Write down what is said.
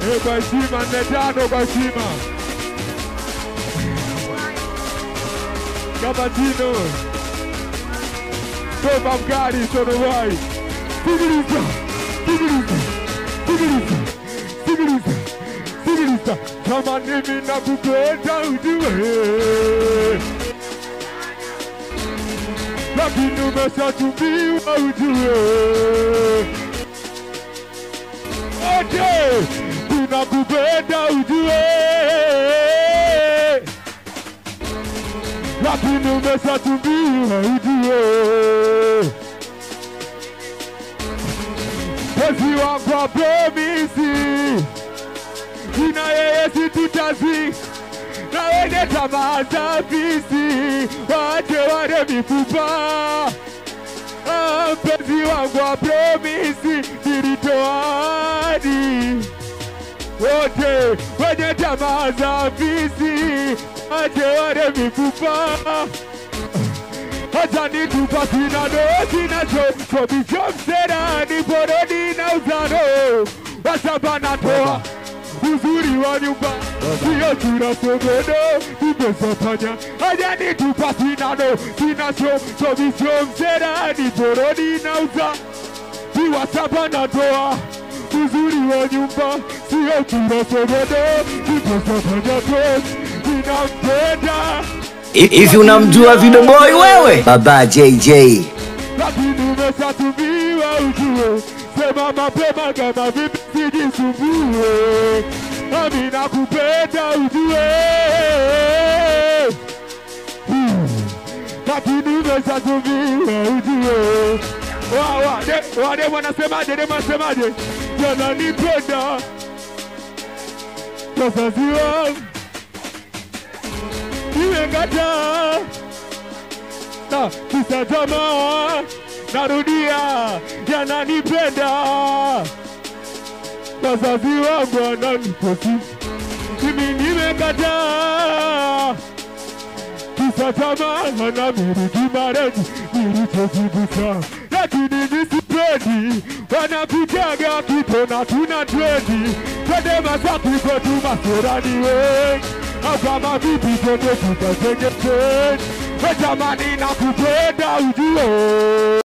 Kwa heshima 4-5 kwa heshima. Kabatino. Toba mkali sono wai. Sigiriza. Kama mimi nakupenda ujue. Lakini umeshatumiwa ujue. Oje, tunakupenda ujue. Lakini umeshatumiwa ujue. Pezi wangu wa promisi. Ina yeye si tutazi. Na wende tamaa za fisi. Wache wale mifupa. Mpenzi wangu wa promisi. Nilitoadi. Wote wenye tamaa za fisi. Wache wale mifupa. Acha nitupa sina Chobicho msera ni porodi na uzano. Wasaba natoa uzuri wa nyumba. Sio chura sogodo Tupesa panya. Acha nitupa sina Chobicho msera ni porodi na uzano. Wasaba natoa uzuri wa nyumba. Sio chura sogodo Tupesa panya. Ninampenda. Hivi unamjua Video Boy wewe? Baba JJ. Lakini umeshatumiwa ujue. Sema mapema kama vipi sijisumbue. Nami nakupenda ujue. Lakini umeshatumiwa ujue. Wade wanasemaje? Yananipenda. Wazazi wangu nimekata na kisa tamaa. Narudia, yananipenda. Wazazi wangu wananiposi. Mimi nimekata kisa tamaa. Wanamiriki mareji nilichozibusa. Lakini nisipendi. Wanapitaga kitona tunatredi. Twende Masaki kwetu maserani wengi. Au kama vipi twende tukazenge. Jamani nakupenda ujue.